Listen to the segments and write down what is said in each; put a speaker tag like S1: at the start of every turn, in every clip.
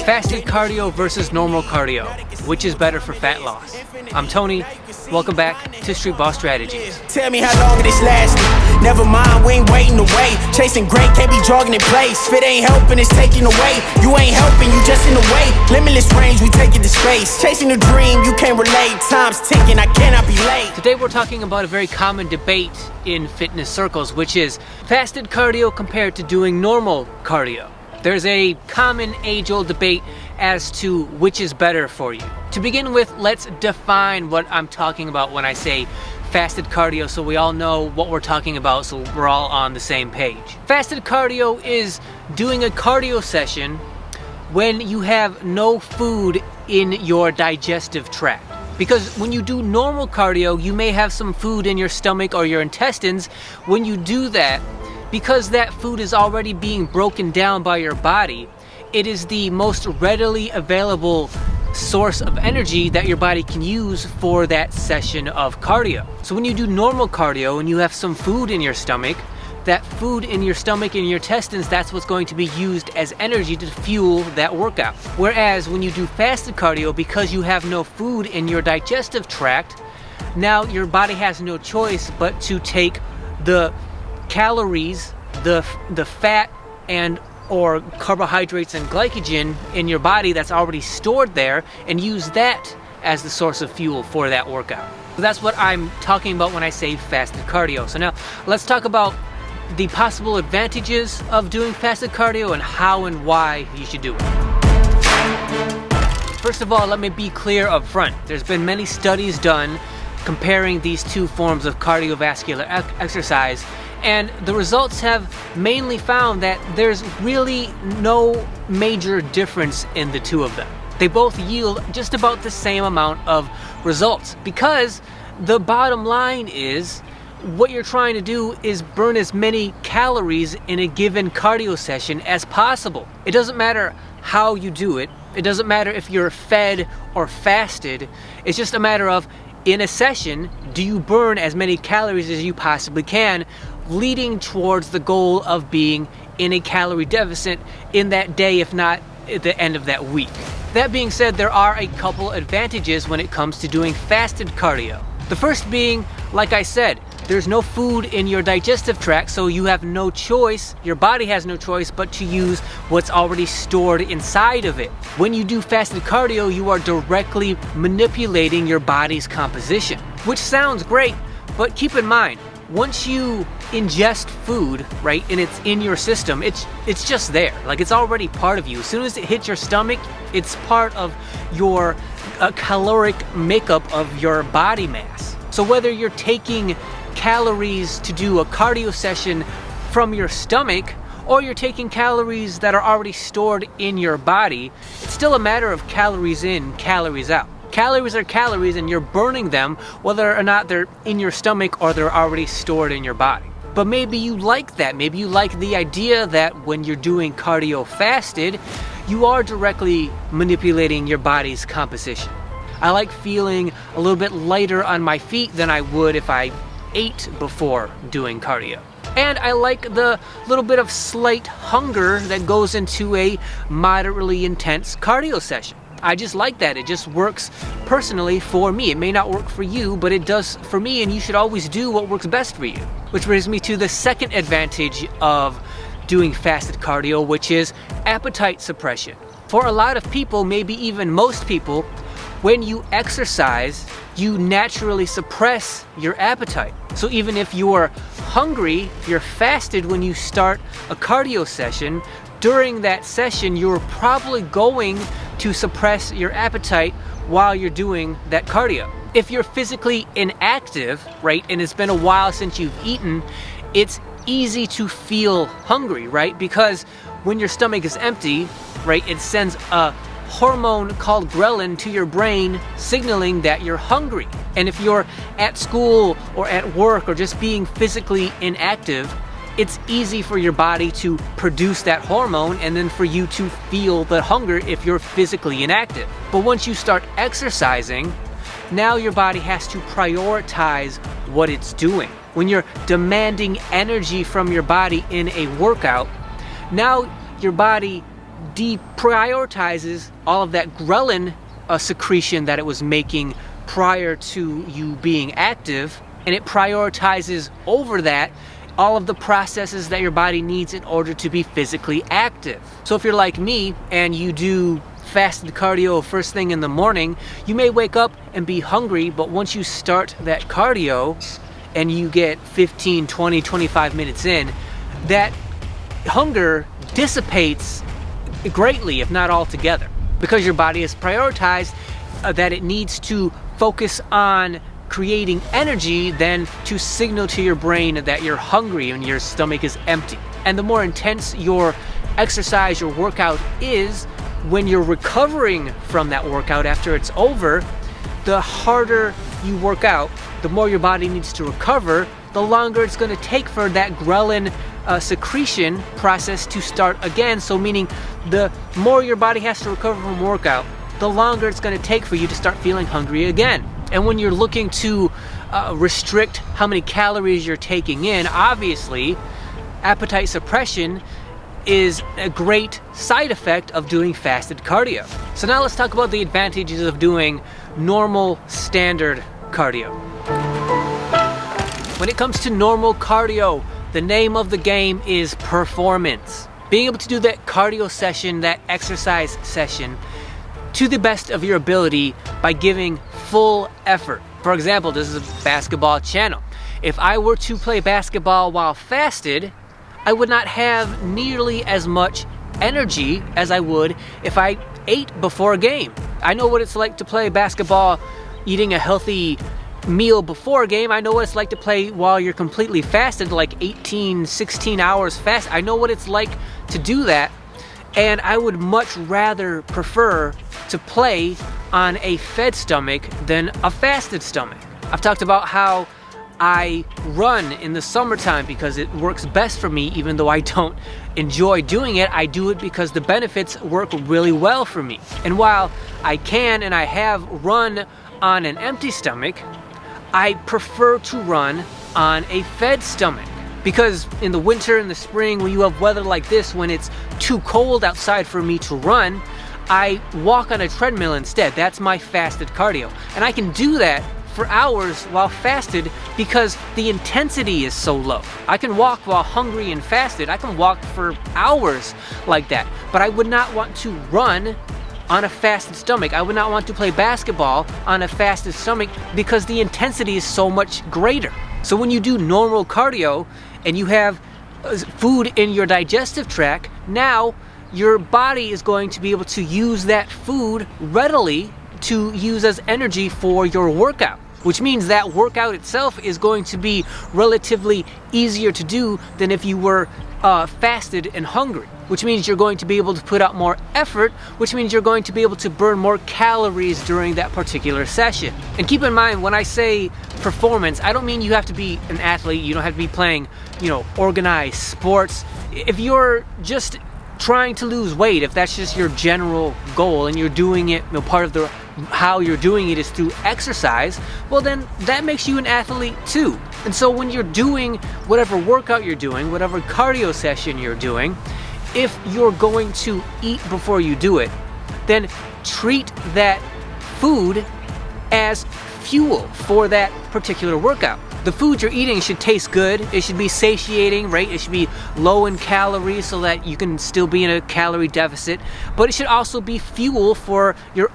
S1: Fasted cardio versus normal cardio. Which is better for fat loss? I'm Tony. Welcome back to Streetball Strategies.
S2: Tell me how long this lasting. Never mind, we ain't waiting away. Chasing great, can't be jogging in place. If it ain't helping, it's taking away. You ain't helping, you just in the way. Limitless range, we take it to space. Chasing a dream, you can't relate. Time's ticking, I cannot be late.
S1: Today we're talking about a very common debate in fitness circles, which is fasted cardio compared to doing normal cardio. There's a common age-old debate as to which is better for you. To begin with, let's define what I'm talking about when I say fasted cardio so we all know what we're talking about, so we're all on the same page. Fasted cardio is doing a cardio session when you have no food in your digestive tract. Because when you do normal cardio, you may have some food in your stomach or your intestines. When you do that, because that food is already being broken down by your body, it is the most readily available source of energy that your body can use for that session of cardio. So when you do normal cardio and you have some food in your stomach, that food in your stomach and your intestines, that's what's going to be used as energy to fuel that workout. Whereas when you do fasted cardio, because you have no food in your digestive tract, now your body has no choice but to take the calories, the fat and or carbohydrates and glycogen in your body that's already stored there, and use that as the source of fuel for that workout. So that's what I'm talking about when I say fasted cardio. So now let's talk about the possible advantages of doing fasted cardio and how and why you should do it. First of all, let me be clear up front. There's been many studies done comparing these two forms of cardiovascular exercise, and the results have mainly found that there's really no major difference in the two of them. They both yield just about the same amount of results, because the bottom line is what you're trying to do is burn as many calories in a given cardio session as possible. It doesn't matter how you do it. It doesn't matter if you're fed or fasted. It's just a matter of, in a session, do you burn as many calories as you possibly can, leading towards the goal of being in a calorie deficit in that day, if not at the end of that week. That being said, there are a couple advantages when it comes to doing fasted cardio. The first being, like I said, there's no food in your digestive tract, so you have no choice, your body has no choice but to use what's already stored inside of it. When you do fasted cardio, you are directly manipulating your body's composition, which sounds great, but keep in mind, once you ingest food, right, and it's in your system, it's just there. Like, it's already part of you. As soon as it hits your stomach, it's part of your caloric makeup of your body mass. So whether you're taking calories to do a cardio session from your stomach, or you're taking calories that are already stored in your body, it's still a matter of calories in, calories out. Calories are calories, and you're burning them whether or not they're in your stomach or they're already stored in your body. But maybe you like that. Maybe you like the idea that when you're doing cardio fasted, you are directly manipulating your body's composition. I like feeling a little bit lighter on my feet than I would if I ate before doing cardio. And I like the little bit of slight hunger that goes into a moderately intense cardio session. I just like that. It just works personally for me. It may not work for you, but it does for me, and you should always do what works best for you. Which brings me to the second advantage of doing fasted cardio, which is appetite suppression. For a lot of people, maybe even most people, when you exercise, you naturally suppress your appetite. So even if you're hungry, you're fasted when you start a cardio session, during that session, you're probably going to suppress your appetite while you're doing that cardio. If you're physically inactive, right, and it's been a while since you've eaten, it's easy to feel hungry, right? Because when your stomach is empty, right, it sends a hormone called ghrelin to your brain signaling that you're hungry. And if you're at school or at work or just being physically inactive, it's easy for your body to produce that hormone and then for you to feel the hunger if you're physically inactive. But once you start exercising, now your body has to prioritize what it's doing. When you're demanding energy from your body in a workout, now your body deprioritizes all of that ghrelin secretion that it was making prior to you being active, and it prioritizes over that all of the processes that your body needs in order to be physically active. So if you're like me and you do fasted cardio first thing in the morning, you may wake up and be hungry, but once you start that cardio and you get 15, 20, 25 minutes in, that hunger dissipates greatly, if not altogether, because your body has prioritized that it needs to focus on creating energy than to signal to your brain that you're hungry and your stomach is empty. And the more intense your exercise, your workout is, when you're recovering from that workout after it's over, the harder you work out, the more your body needs to recover, the longer it's going to take for that ghrelin secretion process to start again. So meaning the more your body has to recover from workout, the longer it's going to take for you to start feeling hungry again. And when you're looking to restrict how many calories you're taking in, obviously appetite suppression is a great side effect of doing fasted cardio. So now let's talk about the advantages of doing normal standard cardio. When it comes to normal cardio, the name of the game is performance. Being able to do that cardio session, that exercise session, to the best of your ability by giving full effort. For example, this is a basketball channel. If I were to play basketball while fasted, I would not have nearly as much energy as I would if I ate before a game. I know what it's like to play basketball eating a healthy meal before a game. I know what it's like to play while you're completely fasted, like 18, 16 hours fast. I know what it's like to do that, and I would much rather prefer to play on a fed stomach than a fasted stomach. I've talked about how I run in the summertime because it works best for me. Even though I don't enjoy doing it, I do it because the benefits work really well for me. And while I can and I have run on an empty stomach, I prefer to run on a fed stomach. Because in the winter and the spring, when you have weather like this, when it's too cold outside for me to run, I walk on a treadmill instead. That's my fasted cardio. And I can do that for hours while fasted because the intensity is so low. I can walk while hungry and fasted. I can walk for hours like that. But I would not want to run on a fasted stomach. I would not want to play basketball on a fasted stomach because the intensity is so much greater. So when you do normal cardio and you have food in your digestive tract, now your body is going to be able to use that food readily to use as energy for your workout, which means that workout itself is going to be relatively easier to do than if you were fasted and hungry, which means you're going to be able to put out more effort, which means you're going to be able to burn more calories during that particular session. And keep in mind, when I say performance, I don't mean you have to be an athlete, you don't have to be playing, organized sports. If you're just trying to lose weight, if that's just your general goal and you're doing it, part of how you're doing it is through exercise, well then that makes you an athlete too. And so when you're doing whatever workout you're doing, whatever cardio session you're doing, if you're going to eat before you do it, then treat that food as fuel for that particular workout. The food you're eating should taste good. It should be satiating, right? It should be low in calories so that you can still be in a calorie deficit. But it should also be fuel for your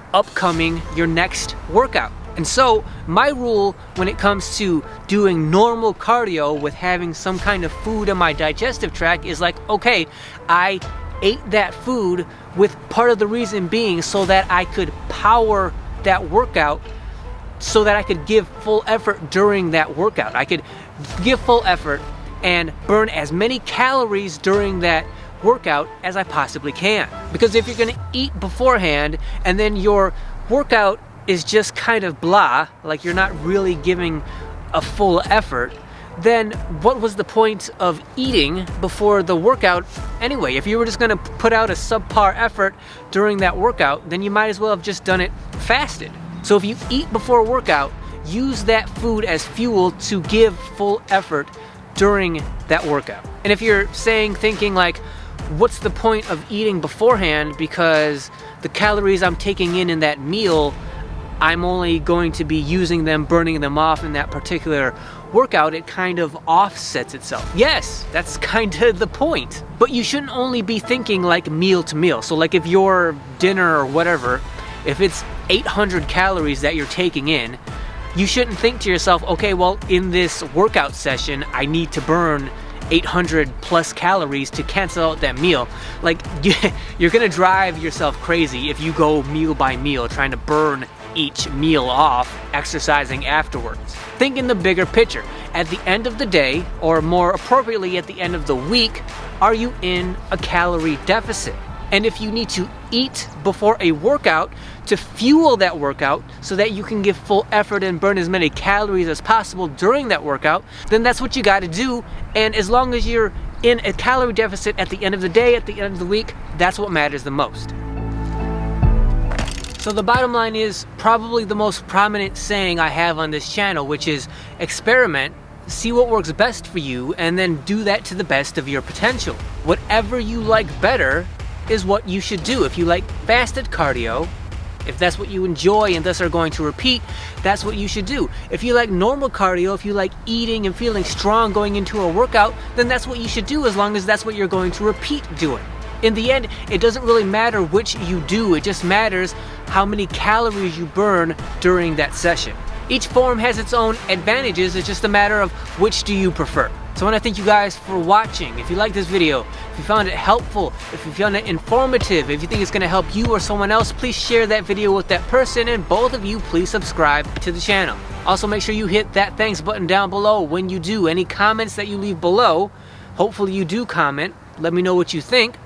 S1: next workout. And so my rule when it comes to doing normal cardio with having some kind of food in my digestive tract is like, okay, I ate that food with part of the reason being so that I could power that workout, so that I could give full effort during that workout. I could give full effort and burn as many calories during that workout as I possibly can. Because if you're gonna eat beforehand and then your workout is just kind of blah, like you're not really giving a full effort, then what was the point of eating before the workout anyway? If you were just gonna put out a subpar effort during that workout, then you might as well have just done it fasted. So if you eat before a workout, use that food as fuel to give full effort during that workout. And if you're thinking like, what's the point of eating beforehand, because the calories I'm taking in that meal, I'm only going to be using them, burning them off in that particular workout. It kind of offsets itself. Yes, that's kind of the point. But you shouldn't only be thinking like meal to meal. So like if your dinner or whatever, if it's 800 calories that you're taking in, you shouldn't think to yourself, okay, well, in this workout session, I need to burn 800 plus calories to cancel out that meal. Like, you're gonna drive yourself crazy if you go meal by meal trying to burn each meal off, exercising afterwards. Think in the bigger picture. At the end of the day, or more appropriately at the end of the week, are you in a calorie deficit? And if you need to eat before a workout to fuel that workout so that you can give full effort and burn as many calories as possible during that workout, then that's what you got to do. And as long as you're in a calorie deficit at the end of the day, at the end of the week, that's what matters the most. So the bottom line is probably the most prominent saying I have on this channel, which is experiment, see what works best for you, and then do that to the best of your potential. Whatever you like better is what you should do. If you like fasted cardio, if that's what you enjoy and thus are going to repeat, that's what you should do. If you like normal cardio, if you like eating and feeling strong going into a workout, then that's what you should do, as long as that's what you're going to repeat doing. In the end, it doesn't really matter which you do, it just matters how many calories you burn during that session. Each form has its own advantages, it's just a matter of which do you prefer. So I want to thank you guys for watching. If you liked this video, if you found it helpful, if you found it informative, if you think it's going to help you or someone else, please share that video with that person, and both of you, please subscribe to the channel. Also, make sure you hit that thanks button down below when you do. Any comments that you leave below, hopefully you do comment, let me know what you think.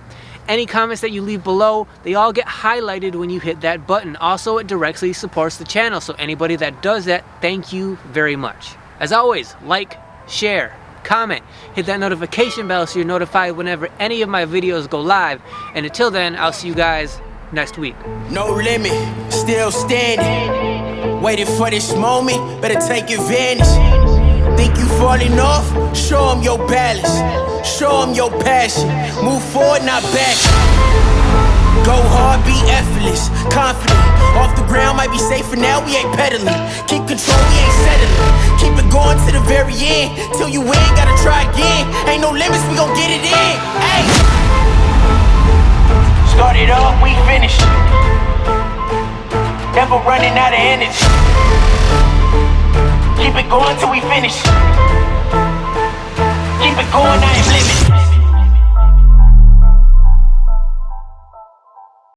S1: Any comments that you leave below, they all get highlighted when you hit that button. Also, it directly supports the channel, so anybody that does that, thank you very much. As always, like, share, comment, hit that notification bell so you're notified whenever any of my videos go live. And until then, I'll see you guys next week.
S2: No limit, still standing. Waiting for this moment, better take advantage. Think you falling off? Show them your balance. Show them your passion. Move forward, not back. Go hard, be effortless, confident. Off the ground, might be safe for now, we ain't pedaling. Keep control, we ain't settling. Keep it going to the very end. Till you win, gotta try again. Ain't no limits, we gon' get it in. Hey. Start it up, we finish. Never running out of energy. Keep it going till we finish. Keep it going, I ain't limited.